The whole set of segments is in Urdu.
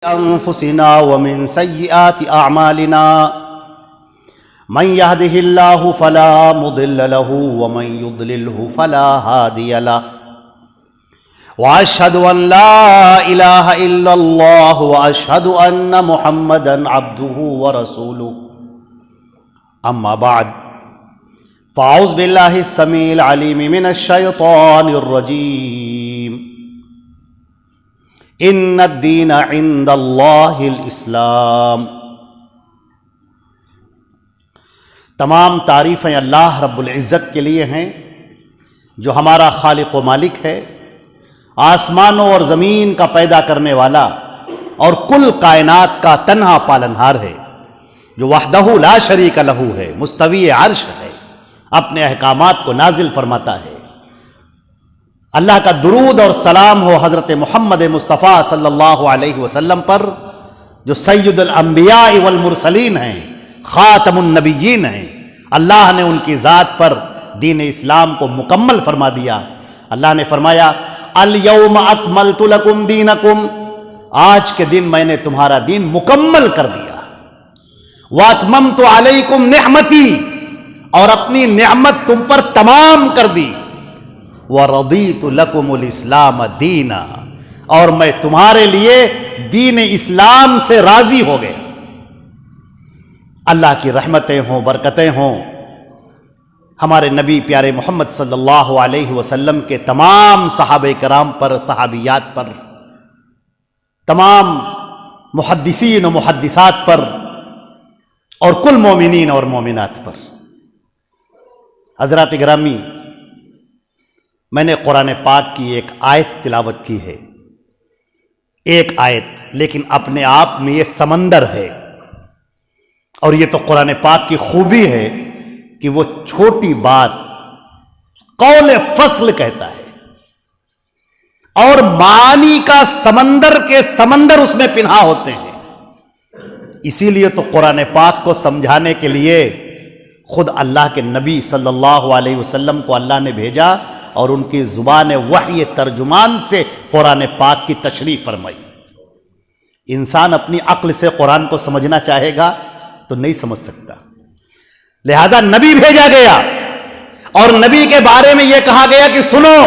أنفسنا ومن سيئات أعمالنا من يهده الله فلا مضل له ومن يضلله فلا هادي له وأشهد أن لا إله إلا الله وأشهد أن محمدا عبده ورسوله أما بعد فأعوذ بالله السميع العليم من الشيطان الرجيم ان الدین عند اللہ الاسلام۔ تمام تعریفیں اللہ رب العزت کے لیے ہیں جو ہمارا خالق و مالک ہے، آسمانوں اور زمین کا پیدا کرنے والا اور کل کائنات کا تنہا پالنہار ہے، جو وحدہ لا شریک لہ ہے، مستوی عرش ہے، اپنے احکامات کو نازل فرماتا ہے۔ اللہ کا درود اور سلام ہو حضرت محمد مصطفیٰ صلی اللہ علیہ وسلم پر، جو سید الانبیاء والمرسلین ہیں، خاتم النبیین ہیں۔ اللہ نے ان کی ذات پر دین اسلام کو مکمل فرما دیا۔ اللہ نے فرمایا الیوم اکملت لکم دینکم، آج کے دن میں نے تمہارا دین مکمل کر دیا۔ واتممت علیکم نعمتی، اور اپنی نعمت تم پر تمام کر دی۔ وَرَضِيتُ لَكُمُ الْإِسْلَامَ دِينًا، اور میں تمہارے لیے دین اسلام سے راضی ہو گیا۔ اللہ کی رحمتیں ہوں، برکتیں ہوں ہمارے نبی پیارے محمد صلی اللہ علیہ وسلم کے تمام صحابہ کرام پر، صحابیات پر، تمام محدثین و محدثات پر، اور کل مومنین اور مومنات پر۔ حضرات گرامی، میں نے قرآن پاک کی ایک آیت تلاوت کی ہے، ایک آیت، لیکن اپنے آپ میں یہ سمندر ہے۔ اور یہ تو قرآن پاک کی خوبی ہے کہ وہ چھوٹی بات قول فصل کہتا ہے، اور معانی کا سمندر کے سمندر اس میں پنہا ہوتے ہیں۔ اسی لیے تو قرآن پاک کو سمجھانے کے لیے خود اللہ کے نبی صلی اللہ علیہ وسلم کو اللہ نے بھیجا، اور ان کی زبان وحی ترجمان سے قرآن پاک کی تشریح فرمائی۔ انسان اپنی عقل سے قرآن کو سمجھنا چاہے گا تو نہیں سمجھ سکتا، لہذا نبی بھیجا گیا، اور نبی کے بارے میں یہ کہا گیا کہ سنو،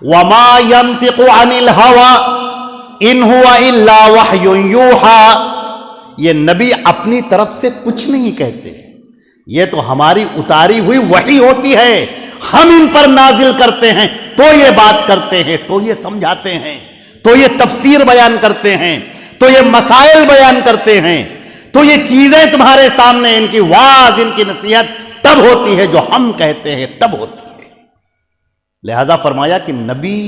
وَمَا يَنْتِقُ عَنِ الْهَوَىٰ إِنْ هُوَ إِلَّا وَحْيٌ يُوحَىٰ، یہ نبی اپنی طرف سے کچھ نہیں کہتے، یہ تو ہماری اتاری ہوئی وحی ہوتی ہے، ہم ان پر نازل کرتے ہیں تو یہ بات کرتے ہیں، تو یہ سمجھاتے ہیں، تو یہ تفسیر بیان کرتے ہیں، تو یہ مسائل بیان کرتے ہیں، تو یہ چیزیں تمہارے سامنے، ان کی واعظ، ان کی نصیحت تب ہوتی ہے جو ہم کہتے ہیں تب ہوتی ہے۔ لہذا فرمایا کہ نبی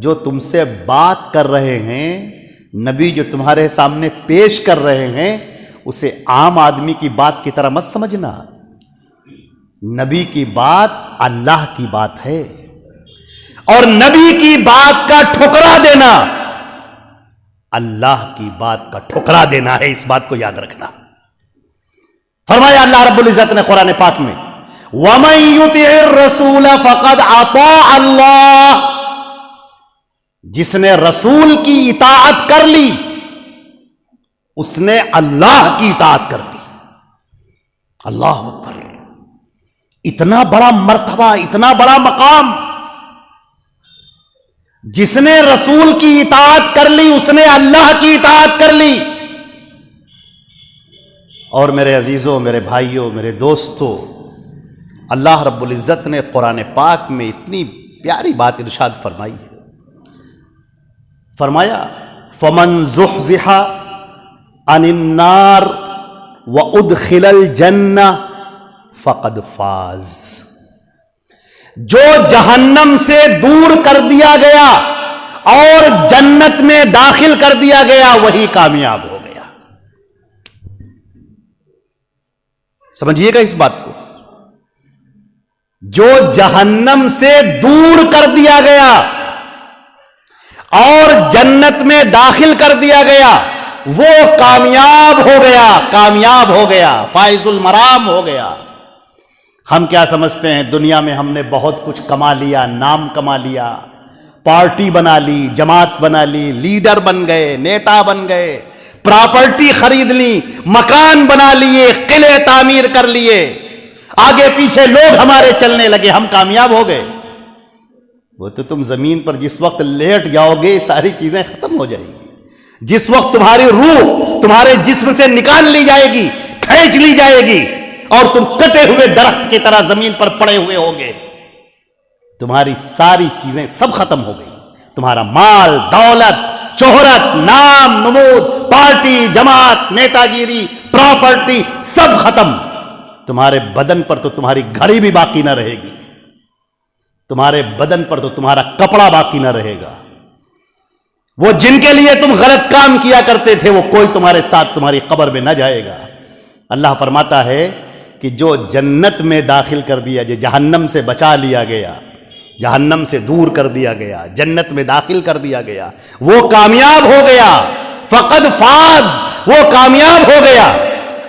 جو تم سے بات کر رہے ہیں، نبی جو تمہارے سامنے پیش کر رہے ہیں، اسے عام آدمی کی بات کی طرح مت سمجھنا۔ نبی کی بات اللہ کی بات ہے، اور نبی کی بات کا ٹھکرا دینا اللہ کی بات کا ٹھکرا دینا ہے، اس بات کو یاد رکھنا۔ فرمایا اللہ رب العزت نے قرآن پاک میں وَمَن يُطِعِ الرَّسُولَ فَقَدْ أَطَاعَ اللَّهَ، جس نے رسول کی اطاعت کر لی اس نے اللہ کی اطاعت کر لی۔ اللہ اکبر، اتنا بڑا مرتبہ، اتنا بڑا مقام۔ جس نے رسول کی اطاعت کر لی اس نے اللہ کی اطاعت کر لی۔ اور میرے عزیزوں، میرے بھائیوں، میرے دوستوں، اللہ رب العزت نے قرآن پاک میں اتنی پیاری بات ارشاد فرمائی ہے۔ فرمایا فَمَن زُحْزِحَ عَنِ النَّارِ وَأُدْخِلَ الْجَنَّةَ فقد فاز، جو جہنم سے دور کر دیا گیا اور جنت میں داخل کر دیا گیا وہی کامیاب ہو گیا۔ سمجھیے گا اس بات کو، جو جہنم سے دور کر دیا گیا اور جنت میں داخل کر دیا گیا وہ کامیاب ہو گیا، کامیاب ہو گیا، فائز المرام ہو گیا۔ ہم کیا سمجھتے ہیں دنیا میں ہم نے بہت کچھ کما لیا، نام کما لیا، پارٹی بنا لی، جماعت بنا لی، لیڈر بن گئے، نیتا بن گئے، پراپرٹی خرید لی، مکان بنا لیے، قلعے تعمیر کر لیے، آگے پیچھے لوگ ہمارے چلنے لگے، ہم کامیاب ہو گئے۔ وہ تو تم زمین پر جس وقت لیٹ جاؤ گے ساری چیزیں ختم ہو جائیں گی۔ جس وقت تمہاری روح تمہارے جسم سے نکال لی جائے گی، کھینچ لی جائے گی، اور تم کٹے ہوئے درخت کی طرح زمین پر پڑے ہوئے ہوگے، تمہاری ساری چیزیں سب ختم ہو گئی۔ تمہارا مال، دولت، شہرت، نام، نمود، پارٹی، جماعت، نیتا گیری، پراپرٹی سب ختم۔ تمہارے بدن پر تو تمہاری گھڑی بھی باقی نہ رہے گی، تمہارے بدن پر تو تمہارا کپڑا باقی نہ رہے گا۔ وہ جن کے لیے تم غلط کام کیا کرتے تھے وہ کوئی تمہارے ساتھ تمہاری قبر میں نہ جائے گا۔ اللہ فرماتا ہے کہ جو جنت میں داخل کر دیا، جو جہنم سے بچا لیا گیا، جہنم سے دور کر دیا گیا، جنت میں داخل کر دیا گیا، وہ کامیاب ہو گیا۔ فقد فاز، وہ کامیاب ہو گیا۔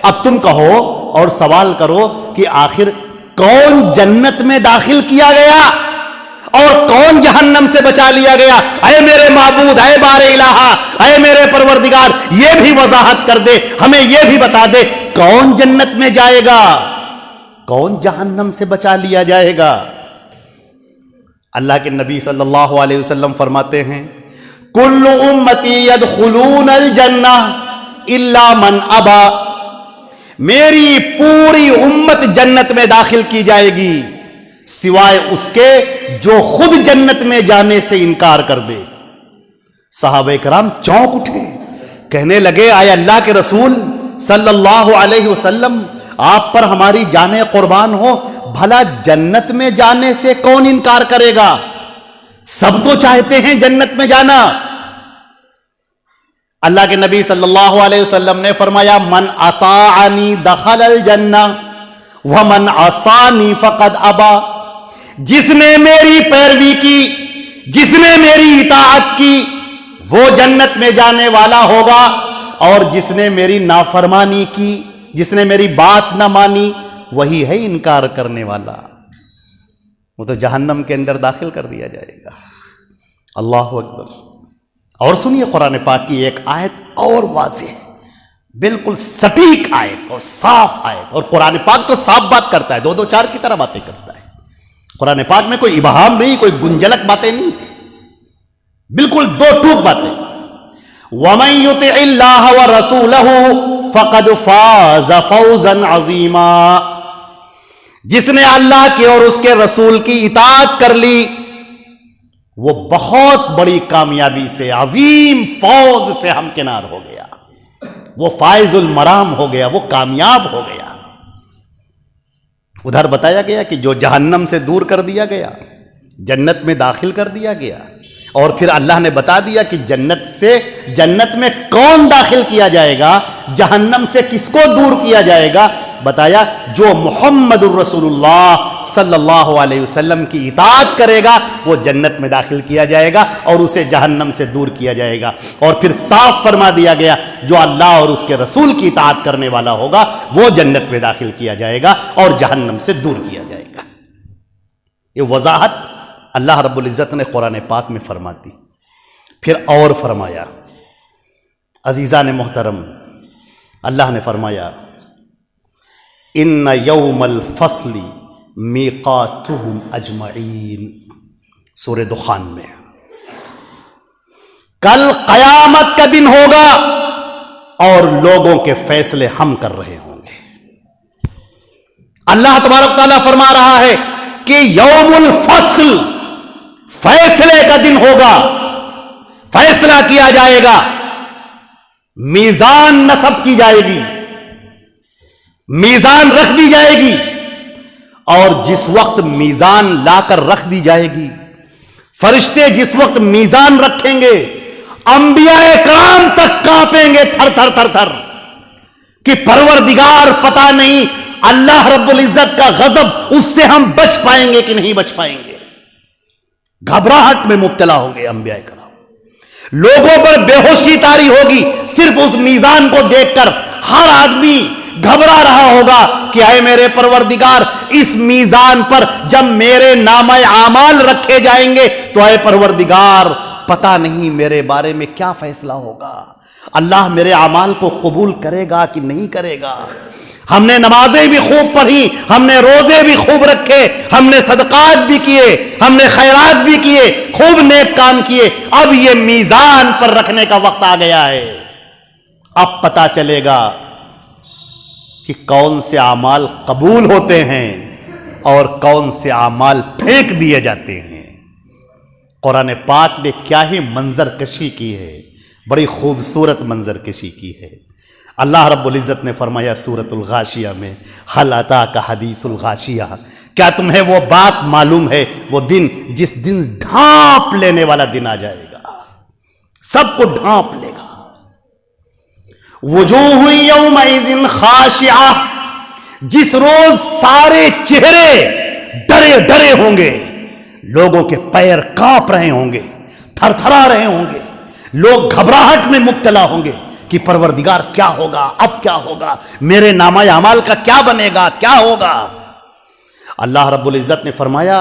اب تم کہو اور سوال کرو کہ آخر کون جنت میں داخل کیا گیا اور کون جہنم سے بچا لیا گیا؟ اے میرے معبود، اے بار الہ، اے میرے پروردگار، یہ بھی وضاحت کر دے، ہمیں یہ بھی بتا دے کون جنت میں جائے گا، کون جہنم سے بچا لیا جائے گا۔ اللہ کے نبی صلی اللہ علیہ وسلم فرماتے ہیں کل امتی یدخلون الجنہ الا من ابا، میری پوری امت جنت میں داخل کی جائے گی سوائے اس کے جو خود جنت میں جانے سے انکار کر دے۔ صحابہ کرام چونک اٹھے، کہنے لگے آئے اللہ کے رسول صلی اللہ علیہ وسلم، آپ پر ہماری جانیں قربان ہو، بھلا جنت میں جانے سے کون انکار کرے گا؟ سب تو چاہتے ہیں جنت میں جانا۔ اللہ کے نبی صلی اللہ علیہ وسلم نے فرمایا من اطاعنی دخل الجنہ ومن عصانی فقد ابا، جس نے میری پیروی کی، جس نے میری اطاعت کی وہ جنت میں جانے والا ہوگا، اور جس نے میری نافرمانی کی، جس نے میری بات نہ مانی، وہی ہے انکار کرنے والا، وہ تو جہنم کے اندر داخل کر دیا جائے گا۔ اللہ اکبر۔ اور سنیے قرآن پاک کی ایک آیت اور واضح، بالکل سٹیک آیت اور صاف آیت، اور قرآن پاک تو صاف بات کرتا ہے، دو دو چار کی طرح باتیں کرتا ہے۔ قرآن پاک میں کوئی ابہام نہیں، کوئی گنجلک باتیں نہیں ہیں، بالکل دو ٹوک باتیں۔ وَمَن يُطِعِ اللَّهَ وَرَسُولَهُ فَقَدْ فَازَ فَوْزًا عَظِيمًا، جس نے اللہ کے اور اس کے رسول کی اطاعت کر لی وہ بہت بڑی کامیابی سے، عظیم فوز سے ہمکنار ہو گیا، وہ فائز المرام ہو گیا، وہ کامیاب ہو گیا۔ ادھر بتایا گیا کہ جو جہنم سے دور کر دیا گیا، جنت میں داخل کر دیا گیا، اور پھر اللہ نے بتا دیا کہ جنت میں کون داخل کیا جائے گا، جہنم سے کس کو دور کیا جائے گا۔ بتایا جو محمد الرسول اللہ صلی اللہ علیہ وسلم کی اطاعت کرے گا وہ جنت میں داخل کیا جائے گا اور اسے جہنم سے دور کیا جائے گا۔ اور پھر صاف فرما دیا گیا جو اللہ اور اس کے رسول کی اطاعت کرنے والا ہوگا وہ جنت میں داخل کیا جائے گا اور جہنم سے دور کیا جائے گا۔ یہ وضاحت اللہ رب العزت نے قرآن پاک میں فرما دی۔ پھر اور فرمایا، عزیزان محترم، اللہ نے فرمایا ان یوم الفصل میقاتہم اجمعین، سورہ دخان میں، کل قیامت کا دن ہوگا اور لوگوں کے فیصلے ہم کر رہے ہوں گے۔ اللہ تبارک تعالیٰ فرما رہا ہے کہ یوم الفصل، فیصلے کا دن ہوگا، فیصلہ کیا جائے گا، میزان نصب کی جائے گی، میزان رکھ دی جائے گی، اور جس وقت میزان لا کر رکھ دی جائے گی، فرشتے جس وقت میزان رکھیں گے، انبیاء کرام تک کانپیں گے تھر تھر تھر تھر، کہ پروردگار پتہ نہیں اللہ رب العزت کا غضب اس سے ہم بچ پائیں گے کہ نہیں بچ پائیں گے۔ گھبراہٹ میں مبتلا ہوں گے انبیاء کرام، لوگوں پر بے ہوشی طاری ہوگی صرف اس میزان کو دیکھ کر۔ ہر آدمی گھبرا رہا ہوگا کہ اے میرے پروردگار، اس میزان پر جب میرے نامہ اعمال رکھے جائیں گے تو اے پروردگار پتہ نہیں میرے بارے میں کیا فیصلہ ہوگا، اللہ میرے اعمال کو قبول کرے گا کہ نہیں کرے گا۔ ہم نے نمازیں بھی خوب پڑھی، ہم نے روزے بھی خوب رکھے، ہم نے صدقات بھی کیے، ہم نے خیرات بھی کیے، خوب نیک کام کیے، اب یہ میزان پر رکھنے کا وقت آ گیا ہے۔ اب پتہ چلے گا کہ کون سے اعمال قبول ہوتے ہیں اور کون سے اعمال پھینک دیے جاتے ہیں۔ قرآن پاک نے کیا ہی منظر کشی کی ہے، بڑی خوبصورت منظر کشی کی ہے۔ اللہ رب العزت نے فرمایا سورۃ الغاشیہ میں، ہل اتاک حدیث الغاشیہ، کیا تمہیں وہ بات معلوم ہے، وہ دن جس دن ڈھانپ لینے والا دن آ جائے گا، سب کو ڈھانپ لے گا۔ وجوہ یومئذ خاشعہ، جس روز سارے چہرے ڈرے ڈرے ہوں گے، لوگوں کے پیر کانپ رہے ہوں گے، تھر تھرا رہے ہوں گے، لوگ گھبراہٹ میں مبتلا ہوں گے کہ پروردگار کیا ہوگا، اب کیا ہوگا، میرے نامہ اعمال کا کیا بنے گا، کیا ہوگا۔ اللہ رب العزت نے فرمایا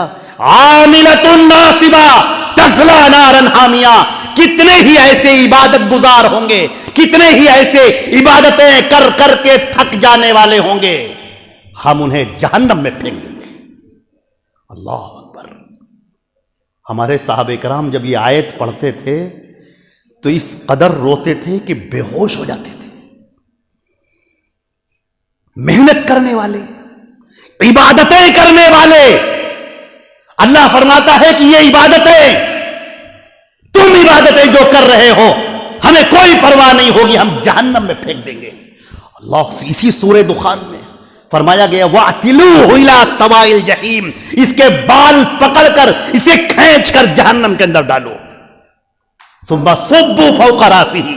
عاملۃ ناصبہ تصلی نارا حامیہ، کتنے ہی ایسے عبادت گزار ہوں گے، کتنے ہی ایسے عبادتیں کر کر کے تھک جانے والے ہوں گے، ہم انہیں جہنم میں پھینک دیں گے۔ اللہ اکبر۔ ہمارے صحابہ کرام جب یہ آیت پڑھتے تھے تو اس قدر روتے تھے کہ بے ہوش ہو جاتے تھے۔ محنت کرنے والے، عبادتیں کرنے والے، اللہ فرماتا ہے کہ یہ عبادتیں، تم عبادتیں جو کر رہے ہو ہمیں کوئی پرواہ نہیں ہوگی، ہم جہنم میں پھینک دیں گے۔ اللہ اسی سورہ دخان میں فرمایا گیا وَاعْتِلُوهُ إِلَىٰ سَوَائِلِ الْجَحِيمِ، اس کے بال پکڑ کر اسے کھینچ کر جہنم کے اندر ڈالو۔ ثُمَّ صُبُّوا فَوْقَ رَأْسِهِ،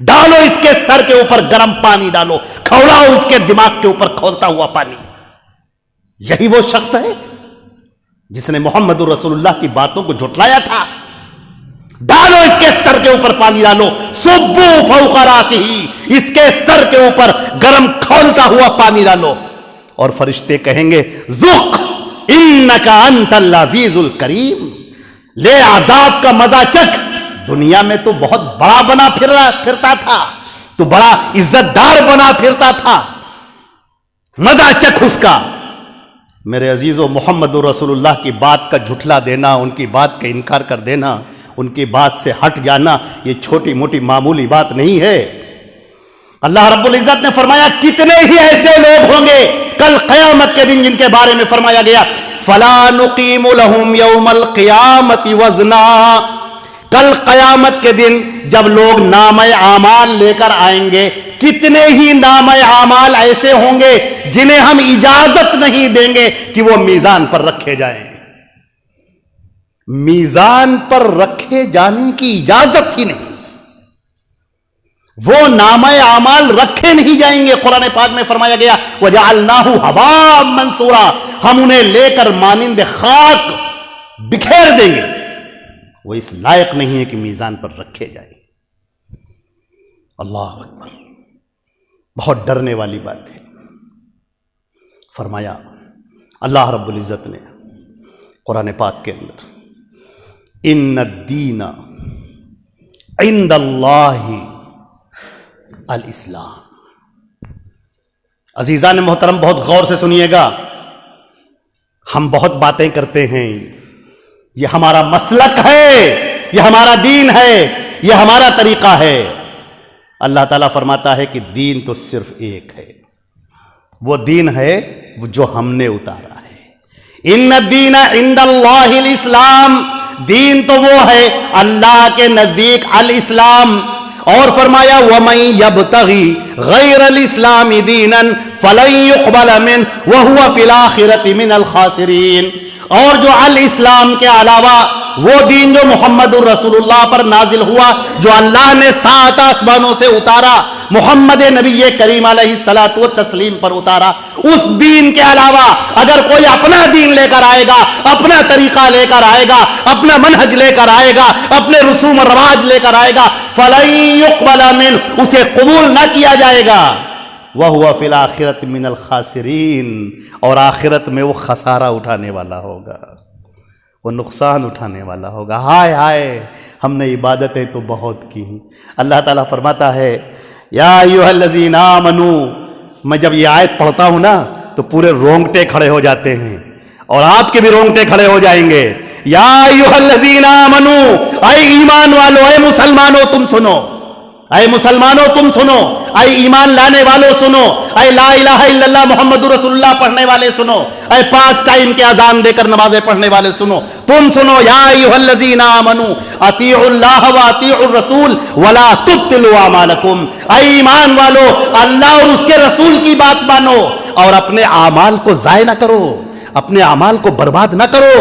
ڈالو اس کے سر کے اوپر گرم پانی ڈالو، کھولاؤ اس کے دماغ کے اوپر کھولتا ہوا پانی۔ یہی وہ شخص ہے جس نے محمد رسول اللہ کی باتوں کو جھٹلایا تھا۔ ڈالو اس کے سر کے اوپر پانی ڈالو، صُبُّوا فَوْقَ رَأْسِهِ، اس کے سر کے اوپر گرم کھولتا ہوا پانی ڈالو، اور فرشتے کہیں گے ذُقْ إِنَّكَ أَنْتَ الْعَزِيزُ الْكَرِيمُ، لے عذاب کا مزہ چکھ، دنیا میں تو بہت بڑا بنا پھرتا تھا، تو بڑا عزت دار بنا پھرتا تھا، مزہ چکھ اس کا۔ میرے عزیزو، محمد رسول اللہ کی بات کا جھٹلا دینا، ان کی بات کا انکار کر دینا، ان کی بات سے ہٹ جانا، یہ چھوٹی موٹی معمولی بات نہیں ہے۔ اللہ رب العزت نے فرمایا کتنے ہی ایسے لوگ ہوں گے کل قیامت کے دن جن کے بارے میں فرمایا گیا فَلَا نُقِيمُ لَهُمْ يَوْمَ الْقِيَامَةِ وَزْنًا، کل قیامت کے دن جب لوگ نامہ اعمال لے کر آئیں گے، کتنے ہی نامہ اعمال ایسے ہوں گے جنہیں ہم اجازت نہیں دیں گے کہ وہ میزان پر رکھے جائیں۔ میزان پر رکھے جانے کی اجازت ہی نہیں، وہ نامہ اعمال رکھے نہیں جائیں گے۔ قرآن پاک میں فرمایا گیا وَجَعَلْنَاهُ هَبَاءً مَنْثُورًا، ہم انہیں لے کر مانند خاک بکھیر دیں گے، وہ اس لائق نہیں ہے کہ میزان پر رکھے جائیں۔ اللہ اکبر، بہت ڈرنے والی بات ہے۔ فرمایا اللہ رب العزت نے قرآن پاک کے اندر ان الدین عند اللہ الاسلام۔ عزیزان محترم، بہت غور سے سنیے گا، ہم بہت باتیں کرتے ہیں، یہ ہمارا مسلک ہے، یہ ہمارا دین ہے، یہ ہمارا طریقہ ہے۔ اللہ تعالیٰ فرماتا ہے کہ دین تو صرف ایک ہے، وہ دین ہے جو ہم نے اتارا ہے۔ ان الدین عند اللہ الاسلام، دین تو وہ ہے اللہ کے نزدیک الاسلام۔ اور فرمایا وَمَن يَبْتَغِي غَيْرَ الْإِسْلَامِ دِينًا فَلَن يُقْبَلَ مِنْهُ وَهُوَ فِي الْآخِرَةِ مِنَ الْخَاسِرِينَ، اور جو الاسلام کے علاوہ وہ دین جو محمد الرسول اللہ پر نازل ہوا، جو اللہ نے 7 آسمانوں سے اتارا، محمد نبی کریم علیہ الصلوۃ والتسلیم پر اتارا، اس دین کے علاوہ اگر کوئی اپنا دین لے کر آئے گا، اپنا طریقہ لے کر آئے گا، اپنا منہج لے کر آئے گا، اپنے رسوم و رواج لے کر آئے گا، فَلَن يُقْبَلَ مِنْهُ، اسے قبول نہ کیا جائے گا۔ وَهُوَ فِي الْآخِرَةِ مِنَ الْخَاسِرِينَ، اور آخرت میں وہ خسارہ اٹھانے والا ہوگا، وہ نقصان اٹھانے والا ہوگا۔ ہائے ہائے، ہم نے عبادتیں تو بہت کی۔ اللہ تعالیٰ فرماتا ہے یا ایھا الذین آمنوا، میں جب یہ آیت پڑھتا ہوں نا تو پورے رونگٹے کھڑے ہو جاتے ہیں، اور آپ کے بھی رونگٹے کھڑے ہو جائیں گے۔ یا ایھا الذین آمنوا، اے ایمان والو، اے مسلمانوں تم سنو، اے مسلمانوں تم سنو، اے ایمان لانے والوں سنو، اے لا الہ الا اللہ محمد رسول اللہ پڑھنے والے سنو، اے 5 ٹائم کے اذان دے کر نمازیں پڑھنے والے سنو، تم سنو۔ یا ایھا الذین آمنوا اطیعوا اللہ واطیعوا الرسول ولا تبطلوا اعمالکم، اے ایمان والو اللہ اور اس کے رسول کی بات مانو اور اپنے اعمال کو ضائع نہ کرو، اپنے اعمال کو برباد نہ کرو۔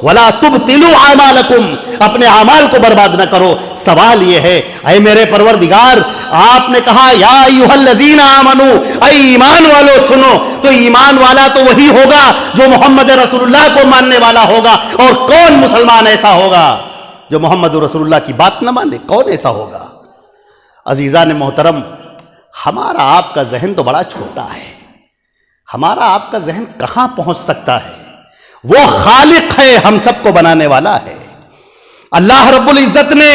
ولا تبطلوا اعمالکم، اپنے اعمال کو برباد نہ کرو۔ سوال یہ ہے اے میرے پروردگار، آپ نے کہا یا ایھا الذین آمنوا، اے ایمان والو سنو، تو ایمان والا تو وہی ہوگا جو محمد رسول اللہ کو ماننے والا ہوگا، اور کون مسلمان ایسا ہوگا جو محمد رسول اللہ کی بات نہ مانے؟ کون ایسا ہوگا؟ عزیزان محترم، ہمارا آپ کا ذہن تو بڑا چھوٹا ہے، ہمارا آپ کا ذہن کہاں پہنچ سکتا ہے؟ وہ خالق ہے، ہم سب کو بنانے والا ہے۔ اللہ رب العزت نے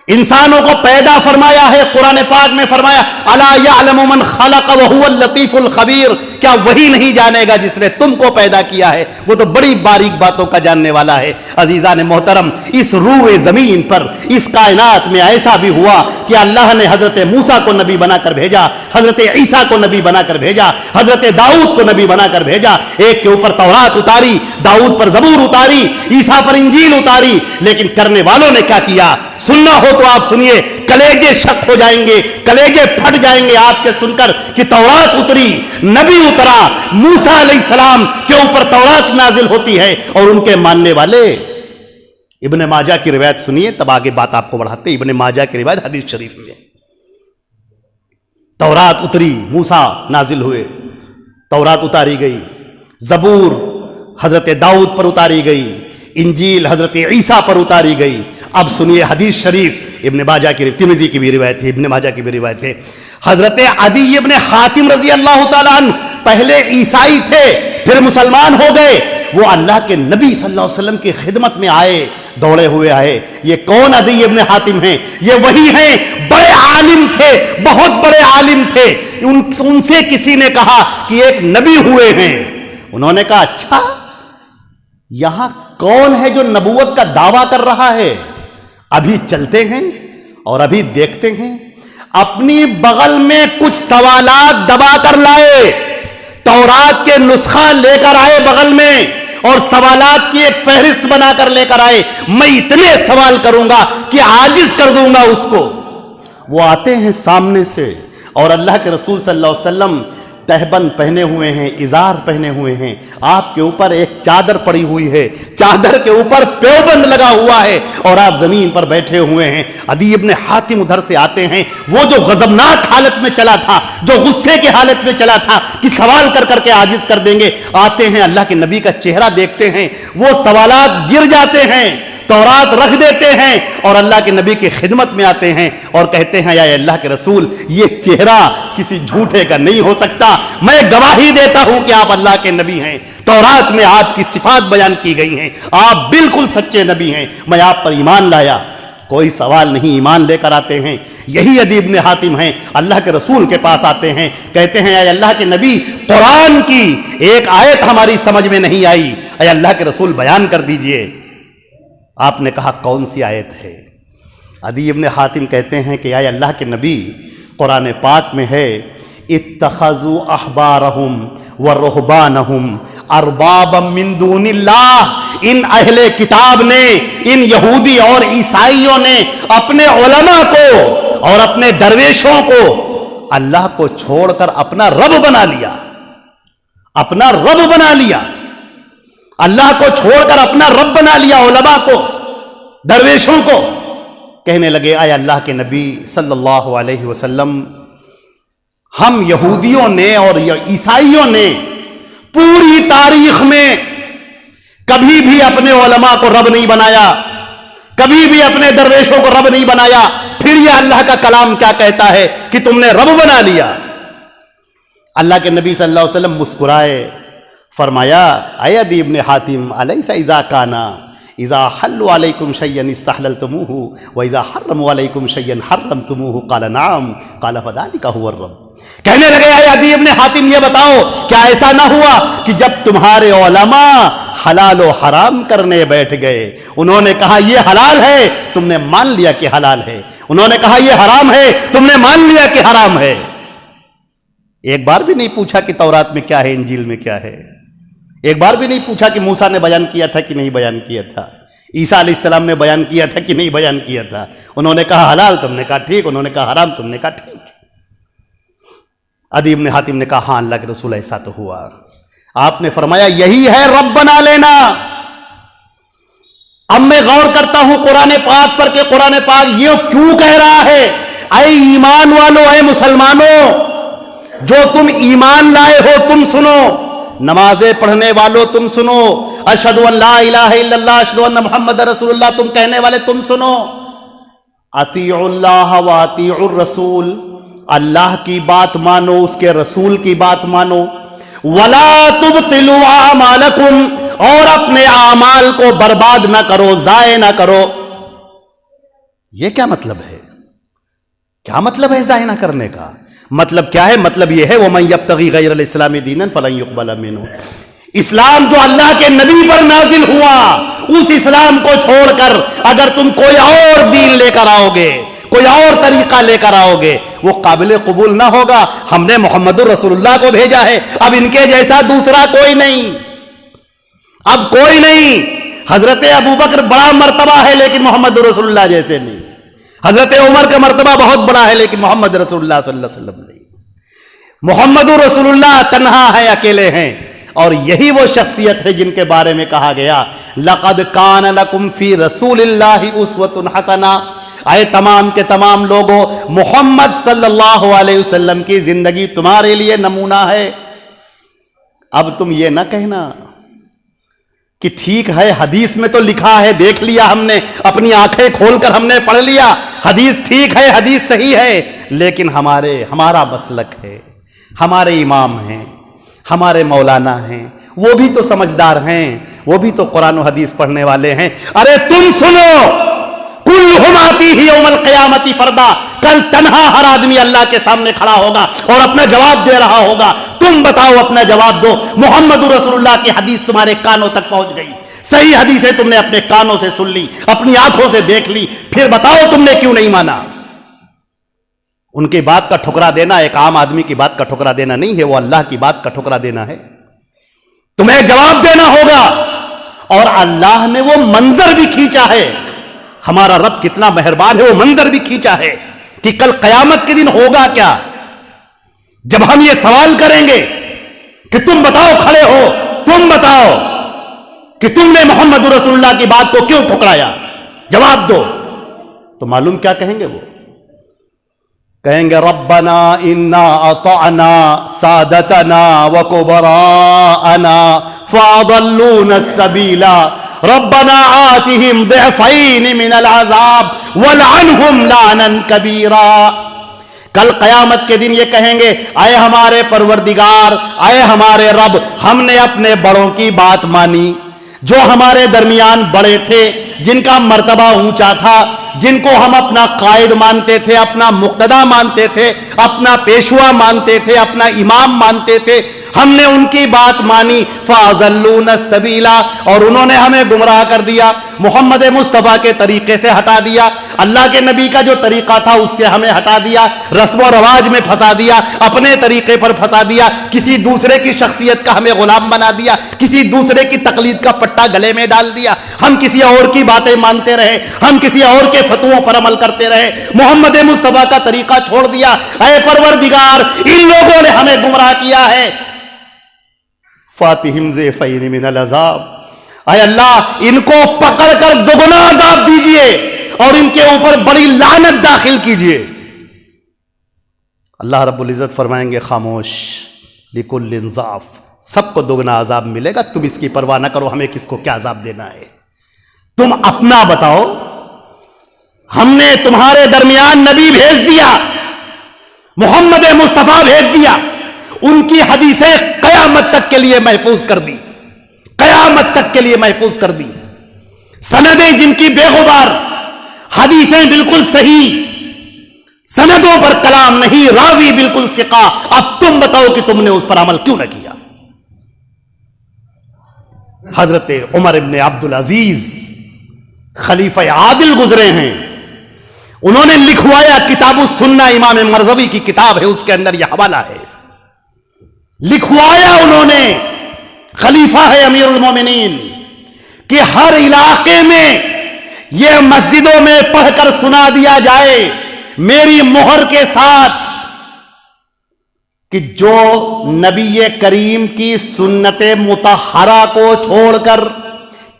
انسانوں کو پیدا فرمایا ہے، قرآن پاک میں فرمایا الا یعلم من خلق وهو اللطیف الخبیر، کیا وہی نہیں جانے گا جس نے تم کو پیدا کیا ہے؟ وہ تو بڑی باریک باتوں کا جاننے والا ہے۔ عزیزان محترم، اس روئے زمین پر، اس کائنات میں ایسا بھی ہوا کہ اللہ نے حضرت موسیٰ کو نبی بنا کر بھیجا، حضرت عیسیٰ کو نبی بنا کر بھیجا، حضرت داؤد کو نبی بنا کر بھیجا۔ ایک کے اوپر تورات اتاری، داؤد پر زبور اتاری، عیسیٰ پر انجیل اتاری، لیکن کرنے والوں نے کیا کیا؟ سننا ہو تو آپ سنیے، کلیجے شک ہو جائیں گے، کلیجے پھٹ جائیں گے آپ کے سن کر کہ تورات اتری، نبی اترا، موسیٰ علیہ السلام کے اوپر تورات نازل ہوتی ہے اور ان کے ماننے والے۔ ابن ماجہ کی روایت سنیے، تب آگے بات آپ کو بڑھاتے۔ ابن ماجہ کی روایت حدیث شریف میں تورات اتری، موسیٰ نازل ہوئے، تورات اتاری گئی، زبور حضرت داؤد پر اتاری گئی، انجیل حضرت عیسیٰ پر اتاری گئی۔ اب سنیے حدیث شریف، ابن ماجہ کی، ترمذی کی بھی روایت ہے، ابن ماجہ کی بھی روایت ہے۔ حضرت عدی ابن حاتم رضی اللہ تعالیٰ عنہ پہلے عیسائی تھے، پھر مسلمان ہو گئے۔ وہ اللہ کے نبی صلی اللہ علیہ وسلم کی خدمت میں آئے، دوڑے ہوئے آئے۔ یہ کون عدی ابن حاتم ہیں؟ یہ وہی ہیں، بڑے عالم تھے، بہت بڑے عالم تھے۔ ان سے کسی نے کہا کہ ایک نبی ہوئے ہیں۔ انہوں نے کہا اچھا، یہاں کون ہے جو نبوت کا دعویٰ کر رہا ہے؟ ابھی چلتے ہیں اور ابھی دیکھتے ہیں۔ اپنی بغل میں کچھ سوالات دبا کر لائے، تورات کے نسخہ لے کر آئے بغل میں، اور سوالات کی ایک فہرست بنا کر لے کر آئے۔ میں اتنے سوال کروں گا کہ عاجز کر دوں گا اس کو۔ وہ آتے ہیں سامنے سے، اور اللہ کے رسول صلی اللہ علیہ وسلم تہبند پہنے ہوئے ہیں، ازار پہنے ہوئے ہیں، آپ کے اوپر ایک چادر پڑی ہوئی ہے، چادر کے اوپر پیوبند لگا ہوا ہے، اور آپ زمین پر بیٹھے ہوئے ہیں۔ عدی ابن حاتم ادھر سے آتے ہیں، وہ جو غضبناک حالت میں چلا تھا، جو غصے کی حالت میں چلا تھا کہ سوال کر کر کے عاجز کر دیں گے، آتے ہیں، اللہ کے نبی کا چہرہ دیکھتے ہیں، وہ سوالات گر جاتے ہیں، تورات رکھ دیتے ہیں، اور اللہ کے نبی کی خدمت میں آتے ہیں اور کہتے ہیں یا اللہ کے رسول، یہ چہرہ کسی جھوٹے کا نہیں ہو سکتا، میں گواہی دیتا ہوں کہ آپ اللہ کے نبی ہیں، تورات میں آپ کی صفات بیان کی گئی ہیں، آپ بالکل سچے نبی ہیں، میں آپ پر ایمان لایا۔ کوئی سوال نہیں، ایمان لے کر آتے ہیں۔ یہی عدی ابن حاتم ہیں، اللہ کے رسول کے پاس آتے ہیں، کہتے ہیں اے اللہ کے نبی، قرآن کی ایک آیت ہماری سمجھ میں نہیں آئی، اے اللہ کے رسول بیان کر دیجئے۔ آپ نے کہا کون سی آیت ہے؟ عدی ابن حاتم کہتے ہیں کہ اے اللہ کے نبی، قرآن پاک میں ہے اتخذوا احبارہم ورہبانہم اربابا من دون اللہ، ان اہل کتاب نے، ان یہودی اور عیسائیوں نے اپنے علماء کو اور اپنے درویشوں کو اللہ کو چھوڑ کر اپنا رب بنا لیا، اپنا رب بنا لیا، اللہ کو چھوڑ کر اپنا رب بنا لیا، علماء کو، درویشوں کو۔ کہنے لگے اے اللہ کے نبی صلی اللہ علیہ وسلم، ہم یہودیوں نے اور عیسائیوں نے پوری تاریخ میں کبھی بھی اپنے علماء کو رب نہیں بنایا، کبھی بھی اپنے درویشوں کو رب نہیں بنایا، پھر یہ اللہ کا کلام کیا کہتا ہے کہ تم نے رب بنا لیا؟ اللہ کے نبی صلی اللہ علیہ وسلم مسکرائے، فرمایا اے ابی ابن حاتم الیس اذا کانا اذا حلوا علیکم شیئا استحللتموہ واذا حرموا علیکم شیئا حرمتموہ قال نعم قال فذلک هو الرب۔ کہنے لگے اے ابی ابن حاتم یہ بتاؤ کیا ایسا نہ ہوا کہ جب تمہارے علماء حلال و حرام کرنے بیٹھ گئے، انہوں نے کہا یہ حلال ہے، تم نے مان لیا کہ حلال ہے، انہوں نے کہا یہ حرام ہے، تم نے مان لیا کہ حرام ہے۔ ایک بار بھی نہیں پوچھا کہ تورات میں کیا ہے، انجیل میں کیا ہے، ایک بار بھی نہیں پوچھا کہ موسیٰ نے بیان کیا تھا کہ نہیں بیان کیا تھا، عیسیٰ علیہ السلام نے بیان کیا تھا کہ نہیں بیان کیا تھا۔ انہوں نے کہا حلال، تم نے کہا ٹھیک، انہوں نے کہا حرام، تم نے کہا ٹھیک۔ عدی بن حاتم نے کہا ہاں اللہ کے رسول ایسا تو ہوا۔ آپ نے فرمایا یہی ہے رب بنا لینا۔ اب میں غور کرتا ہوں قرآن پاک پر کہ قرآن پاک یہ کیوں کہہ رہا ہے اے ایمان والو، اے مسلمانوں، جو تم ایمان لائے ہو تم سنو، نمازیں پڑھنے والو تم سنو، اشہد ان لا الہ الا اللہ اشہد ان محمد رسول اللہ تم کہنے والے تم سنو، اطیعوا اللہ و اطیعوا الرسول، اللہ کی بات مانو، اس کے رسول کی بات مانو، ولا تبطلوا اعمالکم، اور اپنے اعمال کو برباد نہ کرو، ضائع نہ کرو۔ یہ کیا مطلب ہے؟ کیا مطلب ہے ضائع نہ کرنے کا؟ مطلب کیا ہے؟ مطلب یہ ہے وَمَن يَبْتَغِي غَيْرَ الْإِسْلَامِ دِينًا فَلَن يُقْبَلَ مِنْهُ، اسلام جو اللہ کے نبی پر نازل ہوا اس اسلام کو چھوڑ کر اگر تم کوئی اور دین لے کر آؤ گے، کوئی اور طریقہ لے کر آؤ گے، وہ قابل قبول نہ ہوگا۔ ہم نے محمد رسول اللہ کو بھیجا ہے، اب ان کے جیسا دوسرا کوئی نہیں، اب کوئی نہیں۔ حضرت ابوبکر بڑا مرتبہ ہے لیکن محمد رسول اللہ جیسے نہیں، حضرت عمر کا مرتبہ بہت بڑا ہے لیکن محمد رسول اللہ صلی اللہ علیہ وسلم نہیں۔ محمد رسول اللہ تنہا ہے، اکیلے ہیں، اور یہی وہ شخصیت ہے جن کے بارے میں کہا گیا لَقَدْ كَانَ لَكُمْ فِي رَسُولِ اللَّهِ أُسْوَةٌ حَسَنَةٌ، اے تمام کے تمام لوگوں، محمد صلی اللہ علیہ وسلم کی زندگی تمہارے لیے نمونہ ہے۔ اب تم یہ نہ کہنا کہ ٹھیک ہے حدیث میں تو لکھا ہے، دیکھ لیا ہم نے، اپنی آنکھیں کھول کر ہم نے پڑھ لیا، حدیث ٹھیک ہے، حدیث صحیح ہے، لیکن ہمارا مسلک ہے، ہمارے امام ہیں، ہمارے مولانا ہیں، وہ بھی تو سمجھدار ہیں، وہ بھی تو قرآن و حدیث پڑھنے والے ہیں۔ ارے تم سنو، کلہم آتیہ یوم القیامت فردا، کل تنہا ہر آدمی اللہ کے سامنے کھڑا ہوگا اور اپنا جواب دے رہا ہوگا۔ تم بتاؤ، اپنا جواب دو۔ محمد رسول اللہ کی حدیث تمہارے کانوں تک پہنچ گئی، صحیح حدیثیں تم نے اپنے کانوں سے سن لی، اپنی آنکھوں سے دیکھ لی، پھر بتاؤ تم نے کیوں نہیں مانا؟ ان کی بات کا ٹھکرا دینا ایک عام آدمی کی بات کا ٹھکرا دینا نہیں ہے، وہ اللہ کی بات کا ٹھکرا دینا ہے۔ تمہیں جواب دینا ہوگا، اور اللہ نے وہ منظر بھی کھینچا ہے، ہمارا رب کتنا مہربان ہے، وہ منظر بھی کھینچا ہے کہ کل قیامت کے دن ہوگا کیا، جب ہم یہ سوال کریں گے کہ تم بتاؤ، کھڑے ہو، تم بتاؤ کہ تم نے محمد رسول اللہ کی بات کو کیوں ٹھکرایا، جواب دو، تو معلوم کیا کہیں گے؟ وہ کہیں گے ربنا انا اطعنا سادتنا وکبراءنا فاضلونا السبیل ربنا آتهم ضعفین من العذاب والعنہم لعنا کبیرا۔ کل قیامت کے دن یہ کہیں گے اے ہمارے پروردگار، اے ہمارے رب، ہم نے اپنے بڑوں کی بات مانی، جو ہمارے درمیان بڑے تھے، جن کا مرتبہ اونچا تھا، جن کو ہم اپنا قائد مانتے تھے، اپنا مقتدی مانتے تھے، اپنا پیشوا مانتے تھے، اپنا امام مانتے تھے، ہم نے ان کی بات مانی، فَأَضَلُّونَ السَّبِيلَ، اور انہوں نے ہمیں گمراہ کر دیا، محمد مصطفیٰ کے طریقے سے ہٹا دیا، اللہ کے نبی کا جو طریقہ تھا اس سے ہمیں ہٹا دیا، رسم و رواج میں پھنسا دیا، اپنے طریقے پر پھنسا دیا، کسی دوسرے کی شخصیت کا ہمیں غلام بنا دیا، کسی دوسرے کی تقلید کا پٹا گلے میں ڈال دیا، ہم کسی اور کی باتیں مانتے رہے، ہم کسی اور کے فتووں پر عمل کرتے رہے، محمد مصطفیٰ کا طریقہ چھوڑ دیا۔ اے پروردگار، ان لوگوں نے ہمیں گمراہ کیا ہے، فاتہم ضعفین من العذاب، اے اللہ ان کو پکڑ کر دوگنا عذاب دیجئے اور ان کے اوپر بڑی لعنت داخل کیجئے۔ اللہ رب العزت فرمائیں گے خاموش، لکل ضعف، سب کو دوگنا عذاب ملے گا، تم اس کی پرواہ نہ کرو، ہمیں کس کو کیا عذاب دینا ہے، تم اپنا بتاؤ۔ ہم نے تمہارے درمیان نبی بھیج دیا، محمد مصطفیٰ بھیج دیا، ان کی حدیثیں قیامت تک کے لیے محفوظ کر دی، قیامت تک کے لیے محفوظ کر دی، سندیں جن کی بے غبار، حدیثیں بالکل صحیح، سندوں پر کلام نہیں، راوی بالکل ثقہ۔ اب تم بتاؤ کہ تم نے اس پر عمل کیوں نہ کیا؟ حضرت عمر ابن عبدالعزیز خلیفہ عادل گزرے ہیں، انہوں نے لکھوایا کتاب السنہ، امام مرزوی کی کتاب ہے، اس کے اندر یہ حوالہ ہے، لکھوایا انہوں نے، خلیفہ ہے امیر المومنین، کہ ہر علاقے میں یہ مسجدوں میں پڑھ کر سنا دیا جائے میری مہر کے ساتھ کہ جو نبی کریم کی سنت مطہرہ کو چھوڑ کر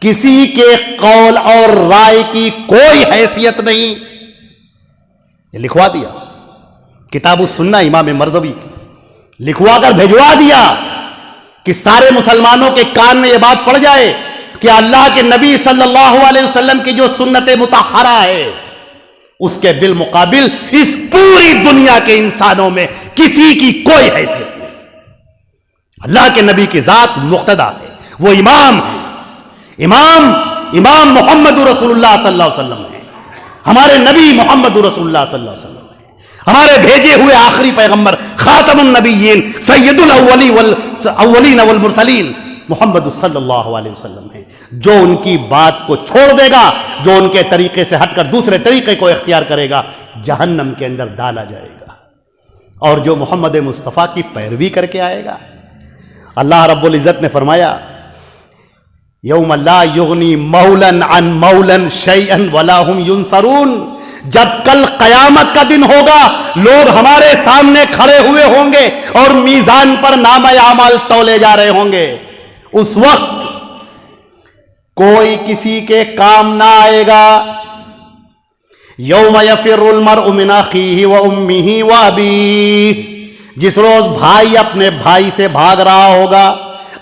کسی کے قول اور رائے کی کوئی حیثیت نہیں، یہ لکھوا دیا کتاب السنہ امام مرزوی کی، لکھوا کر بھیجوا دیا کہ سارے مسلمانوں کے کان میں یہ بات پڑ جائے کہ اللہ کے نبی صلی اللہ علیہ وسلم کی جو سنت مطہرہ ہے اس کے بالمقابل اس پوری دنیا کے انسانوں میں کسی کی کوئی حیثیت نہیں۔ اللہ کے نبی کی ذات مقتدا ہے، وہ امام ہے، امام محمد رسول اللہ صلی اللہ علیہ وسلم ہے، ہمارے نبی محمد رسول اللہ صلی اللہ علیہ وسلم ہے، ہمارے بھیجے ہوئے آخری پیغمبر خاتم النبیین سید الاولین والمرسلین محمد صلی اللہ علیہ وسلم ہے۔ جو ان کی بات کو چھوڑ دے گا، جو ان کے طریقے سے ہٹ کر دوسرے طریقے کو اختیار کرے گا، جہنم کے اندر ڈالا جائے گا، اور جو محمد مصطفیٰ کی پیروی کر کے آئے گا، اللہ رب العزت نے فرمایا یوم لا یغنی مولا عن مولا شیئا ولا هم ینصرون، جب کل قیامت کا دن ہوگا، لوگ ہمارے سامنے کھڑے ہوئے ہوں گے اور میزان پر نامہ اعمال تولے جا رہے ہوں گے، اس وقت کوئی کسی کے کام نہ آئے گا۔ یوم یفر المرء من اخیہ وامہ وابیہ، جس روز بھائی اپنے بھائی سے بھاگ رہا ہوگا،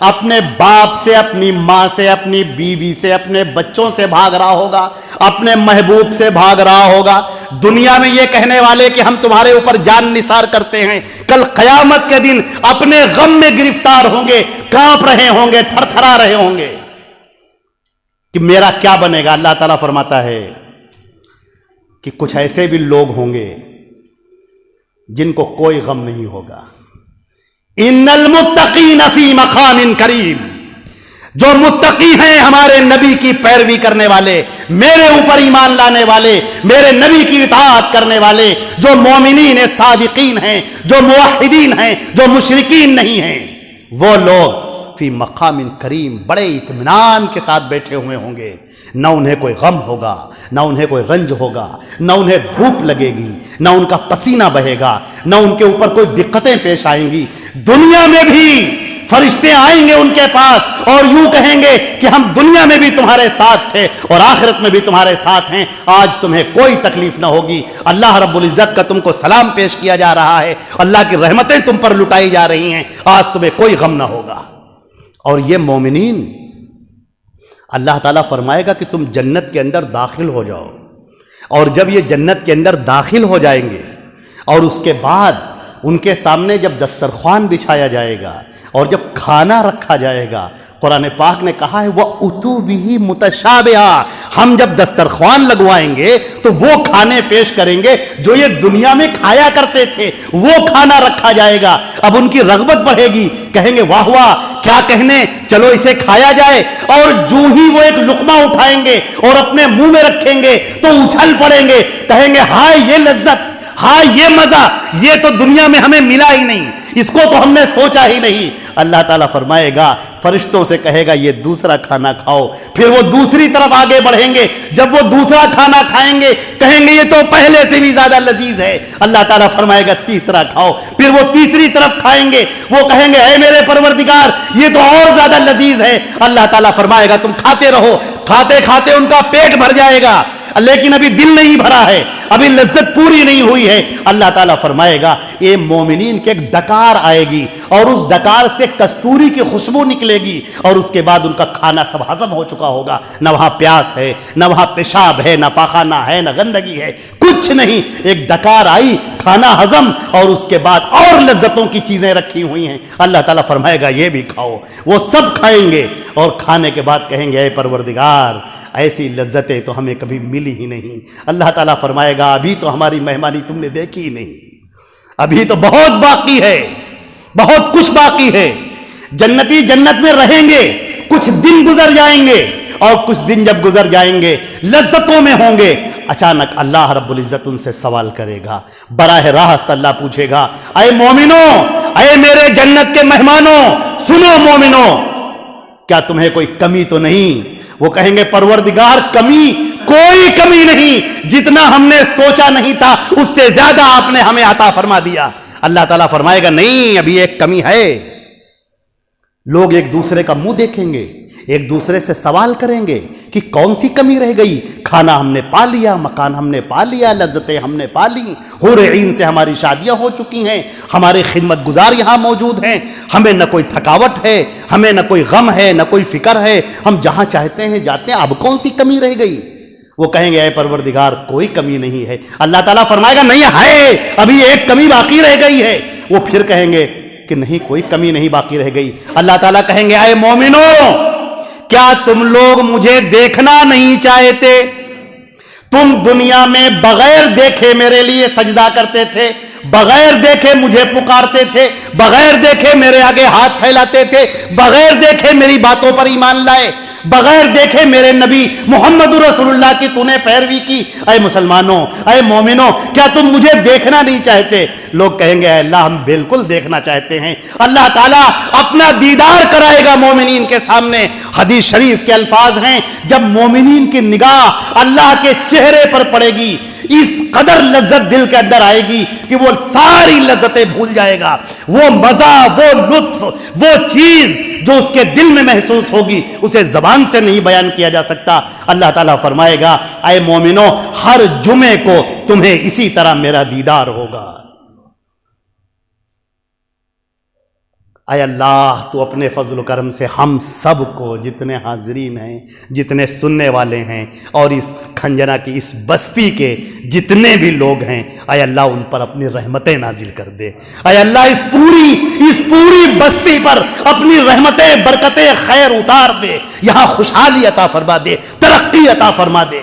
اپنے باپ سے، اپنی ماں سے، اپنی بیوی سے، اپنے بچوں سے بھاگ رہا ہوگا، اپنے محبوب سے بھاگ رہا ہوگا، دنیا میں یہ کہنے والے کہ ہم تمہارے اوپر جان نثار کرتے ہیں، کل قیامت کے دن اپنے غم میں گرفتار ہوں گے، کانپ رہے ہوں گے، تھر تھرا رہے ہوں گے کہ میرا کیا بنے گا۔ اللہ تعالیٰ فرماتا ہے کہ کچھ ایسے بھی لوگ ہوں گے جن کو کوئی غم نہیں ہوگا۔ ان المتقین فی مقام کریم، جو متقی ہیں، ہمارے نبی کی پیروی کرنے والے، میرے اوپر ایمان لانے والے، میرے نبی کی اطاعت کرنے والے، جو مومنین صادقین ہیں، جو موحدین ہیں، جو مشرکین نہیں ہیں، وہ لوگ فی مقام کریم بڑے اطمینان کے ساتھ بیٹھے ہوئے ہوں گے، نہ انہیں کوئی غم ہوگا، نہ انہیں کوئی رنج ہوگا، نہ انہیں دھوپ لگے گی، نہ ان کا پسینہ بہے گا، نہ ان کے اوپر کوئی دقتیں پیش آئیں گی۔ دنیا میں بھی فرشتے آئیں گے ان کے پاس اور یوں کہیں گے کہ ہم دنیا میں بھی تمہارے ساتھ تھے اور آخرت میں بھی تمہارے ساتھ ہیں، آج تمہیں کوئی تکلیف نہ ہوگی، اللہ رب العزت کا تم کو سلام پیش کیا جا رہا ہے، اللہ کی رحمتیں تم پر لٹائی جا رہی ہیں، آج تمہیں کوئی غم نہ ہوگا۔ اور یہ مومنین، اللہ تعالیٰ فرمائے گا کہ تم جنت کے اندر داخل ہو جاؤ، اور جب یہ جنت کے اندر داخل ہو جائیں گے اور اس کے بعد ان کے سامنے جب دسترخوان بچھایا جائے گا اور جب کھانا رکھا جائے گا، قرآن پاک نے کہا ہے وَأُتُوا بِهِ مُتَشَابِهًا، ہم جب دسترخوان لگوائیں گے تو وہ کھانے پیش کریں گے جو یہ دنیا میں کھایا کرتے تھے، وہ کھانا رکھا جائے گا۔ اب ان کی رغبت بڑھے گی، کہیں گے واہ واہ کیا کہنے، چلو اسے کھایا جائے، اور جو ہی وہ ایک لقمہ اٹھائیں گے اور اپنے منہ میں رکھیں گے تو اچھل پڑیں گے، کہیں گے ہائے یہ لذت، ہائے یہ مزہ، یہ تو دنیا میں ہمیں ملا ہی نہیں، اس کو تو ہم نے سوچا ہی نہیں۔ اللہ تعالیٰ فرمائے گا، فرشتوں سے کہے گا یہ دوسرا کھانا کھاؤ، پھر وہ دوسری طرف آگے بڑھیں گے، جب وہ دوسرا کھانا کھائیں گے کہیں گے یہ تو پہلے سے بھی زیادہ لذیذ ہے، اللہ تعالیٰ فرمائے گا تیسرا کھاؤ، پھر وہ تیسری طرف کھائیں گے، وہ کہیں گے اے میرے پروردگار یہ تو اور زیادہ لذیذ ہے، اللہ تعالیٰ فرمائے گا تم کھاتے رہو، کھاتے کھاتے ان کا پیٹ بھر جائے گا، لیکن ابھی دل نہیں بھرا ہے، ابھی لذت پوری نہیں ہوئی ہے، اللہ تعالیٰ فرمائے گا یہ مومنین کے ایک ڈکار آئے گی، اور اس ڈکار سے کستوری کی خوشبو نکلے گی، اور اس کے بعد ان کا کھانا سب ہضم ہو چکا ہوگا، نہ وہاں پیاس ہے، نہ وہاں پیشاب ہے، نہ پاخانہ ہے، نہ گندگی ہے، کچھ نہیں، ایک ڈکار آئی، کھانا ہضم، اور اس کے بعد اور لذتوں کی چیزیں رکھی ہوئی ہیں۔ اللہ تعالیٰ فرمائے گا یہ بھی کھاؤ، وہ سب کھائیں گے، اور کھانے کے بعد کہیں گے اے پروردگار ایسی لذتیں تو ہمیں کبھی ملی ہی نہیں۔ اللہ تعالیٰ فرمائے گا ابھی تو ہماری مہمانی تم نے دیکھی ہی نہیں، ابھی تو بہت باقی ہے، بہت کچھ باقی ہے۔ جنتی جنت میں رہیں گے، کچھ دن گزر جائیں گے، اور کچھ دن جب گزر جائیں گے لذتوں میں ہوں گے، اچانک اللہ رب العزت ان سے سوال کرے گا، براہ راست اللہ پوچھے گا اے مومنو، اے میرے جنت کے مہمانوں، سنو مومنو، کیا تمہیں کوئی کمی تو نہیں؟ وہ کہیں گے پروردگار کمی، کوئی کمی نہیں، جتنا ہم نے سوچا نہیں تھا اس سے زیادہ آپ نے ہمیں عطا فرما دیا۔ اللہ تعالیٰ فرمائے گا نہیں، ابھی ایک کمی ہے۔ لوگ ایک دوسرے کا منہ دیکھیں گے، ایک دوسرے سے سوال کریں گے کہ کون سی کمی رہ گئی؟ کھانا ہم نے پا لیا، مکان ہم نے پا لیا، لذتیں ہم نے پا لی، حور عین سے ہماری شادیاں ہو چکی ہیں، ہمارے خدمت گزار یہاں موجود ہیں، ہمیں نہ کوئی تھکاوٹ ہے، ہمیں نہ کوئی غم ہے، نہ کوئی فکر ہے، ہم جہاں چاہتے ہیں جاتے ہیں، اب کون سی کمی رہ گئی؟ وہ کہیں گے اے پروردگار کوئی کمی نہیں ہے۔ اللہ تعالیٰ فرمائے گا نہیں ہے، ابھی ایک کمی باقی رہ گئی ہے۔ وہ پھر کہیں گے کہ نہیں، کوئی کمی نہیں باقی رہ گئی۔ اللہ تعالیٰ کہیں گے اے مومنو، کیا تم لوگ مجھے دیکھنا نہیں چاہتے؟ تم دنیا میں بغیر دیکھے میرے لیے سجدہ کرتے تھے، بغیر دیکھے مجھے پکارتے تھے، بغیر دیکھے میرے آگے ہاتھ پھیلاتے تھے، بغیر دیکھے میری باتوں پر ایمان لائے، بغیر دیکھے میرے نبی محمد رسول اللہ کی تو نے پیروی کی۔ اے مسلمانوں، اے مومنوں، کیا تم مجھے دیکھنا نہیں چاہتے؟ لوگ کہیں گے اے اللہ ہم بالکل دیکھنا چاہتے ہیں۔ اللہ تعالیٰ اپنا دیدار کرائے گا مومنین کے سامنے۔ حدیث شریف کے الفاظ ہیں جب مومنین کی نگاہ اللہ کے چہرے پر پڑے گی، اس قدر لذت دل کے اندر آئے گی کہ وہ ساری لذتیں بھول جائے گا، وہ مزہ، وہ لطف، وہ چیز جو اس کے دل میں محسوس ہوگی اسے زبان سے نہیں بیان کیا جا سکتا۔ اللہ تعالیٰ فرمائے گا اے مومنو، ہر جمعے کو تمہیں اسی طرح میرا دیدار ہوگا۔ اے اللہ تو اپنے فضل و کرم سے ہم سب کو، جتنے حاضرین ہیں، جتنے سننے والے ہیں، اور اس کھنجنا کی اس بستی کے جتنے بھی لوگ ہیں، اے اللہ ان پر اپنی رحمتیں نازل کر دے۔ اے اللہ اس پوری بستی پر اپنی رحمتیں، برکتیں، خیر اتار دے، یہاں خوشحالی عطا فرما دے، ترقی عطا فرما دے،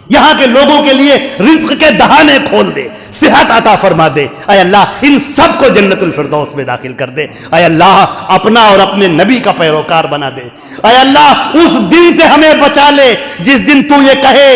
یہاں کے لوگوں کے لیے رزق کے دہانے کھول دے، صحت عطا فرما دے۔ اے اللہ ان سب کو جنت الفردوس میں داخل کر دے۔ اے اللہ اپنا اور اپنے نبی کا پیروکار بنا دے۔ اے اللہ اس دن سے ہمیں بچا لے جس دن تو یہ کہے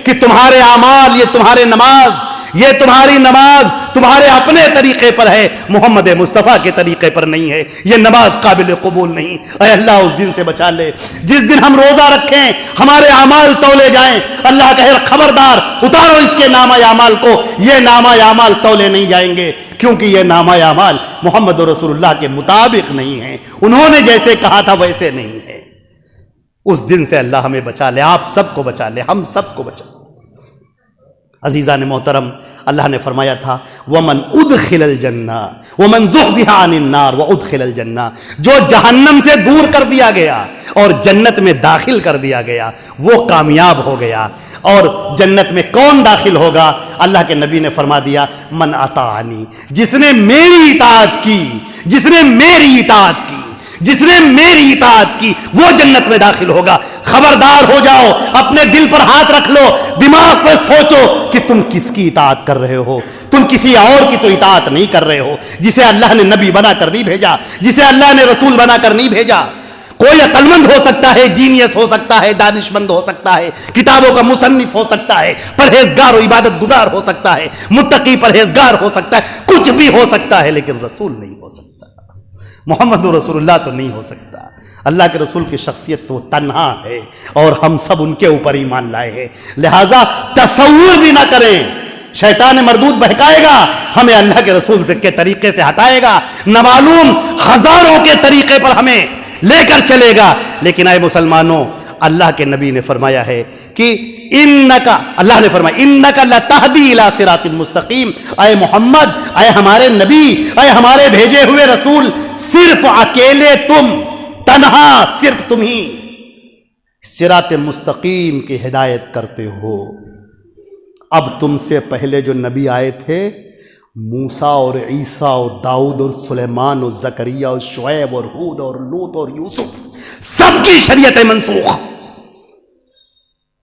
کہ تمہارے اعمال، یہ تمہاری نماز، یہ تمہاری نماز تمہارے اپنے طریقے پر ہے، محمد مصطفیٰ کے طریقے پر نہیں ہے، یہ نماز قابل قبول نہیں۔ اے اللہ اس دن سے بچا لے جس دن ہم روزہ رکھیں، ہمارے اعمال تولے جائیں، اللہ کہے خبردار اتارو اس کے نامہ اعمال کو، یہ نامہ اعمال تولے نہیں جائیں گے، کیونکہ یہ نامہ اعمال محمد رسول اللہ کے مطابق نہیں ہے، انہوں نے جیسے کہا تھا ویسے نہیں ہے۔ اس دن سے اللہ ہمیں بچا لے، آپ سب کو بچا لے، ہم سب کو بچا لے۔ عزیزان محترم، اللہ نے فرمایا تھا وَمَنْ أُدْخِلَ الْجَنَّةَ وَمَنْ زُحْزِحَ عَنِ النَّارِ وَأُدْخِلَ الْجَنَّةَ، جو جہنم سے دور کر دیا گیا اور جنت میں داخل کر دیا گیا وہ کامیاب ہو گیا۔ اور جنت میں کون داخل ہوگا؟ اللہ کے نبی نے فرما دیا من اطاعنی، جس نے میری اطاعت کی، جس نے میری اطاعت کی، جس نے میری اطاعت کی وہ جنت میں داخل ہوگا۔ خبردار ہو جاؤ، اپنے دل پر ہاتھ رکھ لو، دماغ پر سوچو کہ تم کس کی اطاعت کر رہے ہو، تم کسی اور کی تو اطاعت نہیں کر رہے ہو، جسے اللہ نے نبی بنا کر نہیں بھیجا، جسے اللہ نے رسول بنا کر نہیں بھیجا۔ کوئی عقل مند ہو سکتا ہے، جینیس ہو سکتا ہے، دانش مند ہو سکتا ہے، کتابوں کا مصنف ہو سکتا ہے، پرہیزگار و عبادت گزار ہو سکتا ہے، متقی پرہیزگار ہو سکتا ہے، کچھ بھی ہو سکتا ہے، لیکن رسول نہیں ہو سکتا، محمد رسول اللہ تو نہیں ہو سکتا۔ اللہ کے رسول کی شخصیت تو تنہا ہے اور ہم سب ان کے اوپر ایمان لائے ہیں، لہٰذا تصور بھی نہ کریں، شیطان مردود بہکائے گا، ہمیں اللہ کے رسول کے طریقے سے ہٹائے گا، نامعلوم ہزاروں کے طریقے پر ہمیں لے کر چلے گا۔ لیکن اے مسلمانوں، اللہ کے نبی نے فرمایا ہے کہ انکا، اللہ نے فرمایا انکا لتہدی الی صراط مستقیم، اے محمد، اے ہمارے نبی، اے ہمارے بھیجے ہوئے رسول، صرف اکیلے تم، تنہا صرف تم ہی صراط مستقیم کی ہدایت کرتے ہو۔ اب تم سے پہلے جو نبی آئے تھے، موسیٰ اور عیسیٰ اور داؤد اور سلیمان اور زکریہ اور شعیب اور ہود اور لوط اور یوسف، سب کی شریعتیں منسوخ،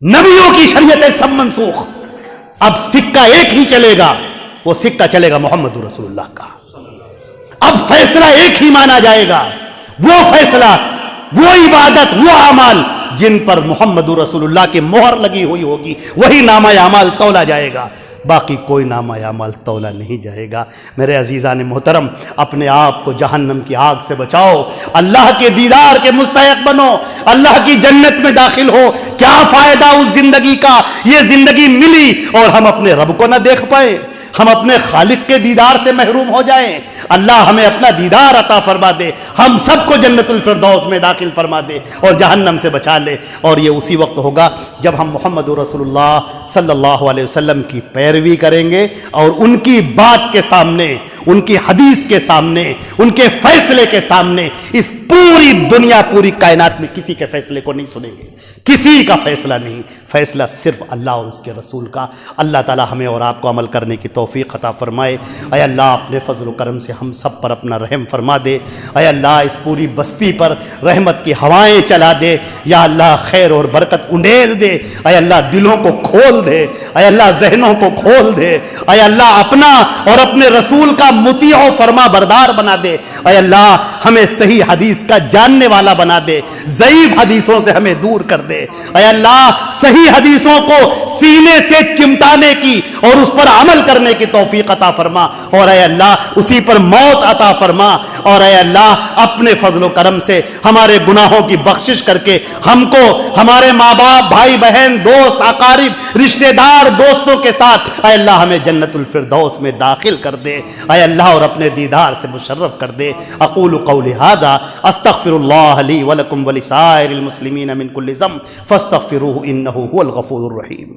نبیوں کی شریعتیں سب منسوخ۔ اب سکہ ایک ہی چلے گا، وہ سکہ چلے گا محمد رسول اللہ کا۔ اب فیصلہ ایک ہی مانا جائے گا، وہ فیصلہ، وہ عبادت، وہ اعمال جن پر محمد رسول اللہ کی مہر لگی ہوئی ہوگی، وہی نامہ اعمال تولا جائے گا، باقی کوئی نامہ اعمال تولا نہیں جائے گا۔ میرے عزیزان محترم، اپنے آپ کو جہنم کی آگ سے بچاؤ، اللہ کے دیدار کے مستحق بنو، اللہ کی جنت میں داخل ہو۔ کیا فائدہ اس زندگی کا، یہ زندگی ملی اور ہم اپنے رب کو نہ دیکھ پائے، ہم اپنے خالق کے دیدار سے محروم ہو جائیں۔ اللہ ہمیں اپنا دیدار عطا فرما دے، ہم سب کو جنت الفردوس میں داخل فرما دے اور جہنم سے بچا لے۔ اور یہ اسی وقت ہوگا جب ہم محمد رسول اللہ صلی اللہ علیہ وسلم کی پیروی کریں گے اور ان کی بات کے سامنے، ان کی حدیث کے سامنے، ان کے فیصلے کے سامنے اس پوری دنیا، پوری کائنات میں کسی کے فیصلے کو نہیں سنیں گے، کسی کا فیصلہ نہیں، فیصلہ صرف اللہ اور اس کے رسول کا۔ اللہ تعالی ہمیں اور آپ کو عمل کرنے کی توفیق عطا فرمائے۔ اے اللہ اپنے فضل و کرم سے ہم سب پر اپنا رحم فرما دے۔ اے اللہ اس پوری بستی پر رحمت کی ہوائیں چلا دے۔ یا اللہ خیر اور برکت انڈیل دے۔ اے اللہ دلوں کو کھول دے، اے اللہ ذہنوں کو کھول دے، اے اللہ اپنا اور اپنے رسول کا مطیع و فرما بردار بنا دے۔ اے اللہ ہمیں صحیح حدیث کا جاننے والا بنا دے، ضعیف حدیثوں سے ہمیں دور کر دے۔ اے اللہ صحیح حدیثوں کو سینے سے چمٹانے کی اور اس پر عمل کرنے کی توفیق عطا فرما، اور اے اللہ اسی پر موت عطا فرما، اور اے اللہ اپنے فضل و کرم سے ہمارے گناہوں کی بخشش کر کے ہم کو ہمارے ماں باپ، بھائی بہن، دوست، اقارب، رشتہ دار، دوستوں کے ساتھ اے اللہ ہمیں جنت الفردوس میں داخل کر دے اے اللہ، اور اپنے دیدار سے مشرف کر دے۔ اقول قولی ھذا استغفر اللہ لی ولکم ولسائر المسلمین من کل ذنب فاستغفروہ انہ هو الغفور الرحیم۔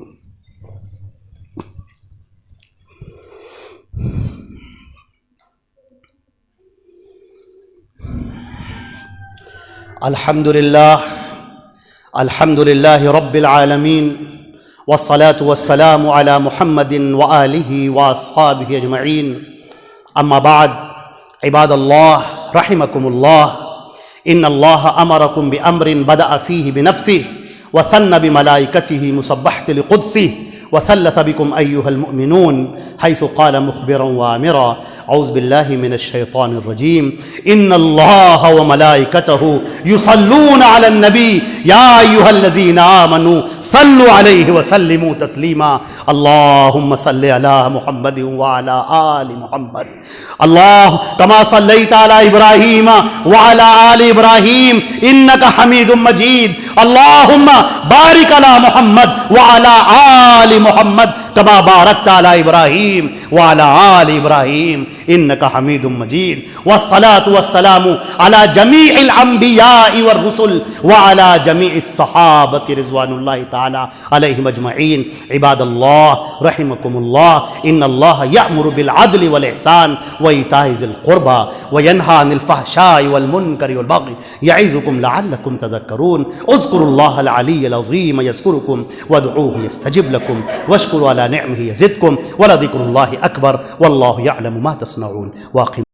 الحمد للہ رب العالمین والصلاة والسلام على محمد وآلہ واصحابہ اجمعین، اما بعد، عباد اللہ رحمکم اللہ، ان اللہ امرکم بامر بدأ فیہ بنفسہ وثن بملائکتہ مسبحۃ لقدسہ وثلث بكم أيها المؤمنون حيث قال مخبرا وآمرا أعوذ بالله من الشيطان الرجيم إن الله وملائكته يصلون على النبي يا أيها الذين آمنوا صلوا عليه وسلموا تسليما اللهم صل على محمد وعلى آل محمد الله كما صليت على إبراهيم وعلى آل إبراهيم إنك حميد مجيد اللهم بارك على محمد وعلى آل محمد كما باركت على إبراهيم وعلى آل إبراهيم إنك حميد مجيد والصلاة والسلام على جميع الأنبياء والرسل وعلى جميع الصحابة رضوان الله تعالى عليهم أجمعين عباد الله رحمكم الله إن الله يأمر بالعدل والإحسان وإيتاء ذي القربى وينهى عن الفحشاء والمنكر والبغي يعظكم لعلكم تذكرون اذكروا الله العلي العظيم يذكركم وادعوه يستجب لكم واشكروا على نعمه يزدكم ولذكر الله أكبر والله يعلم ما تصنعون واقم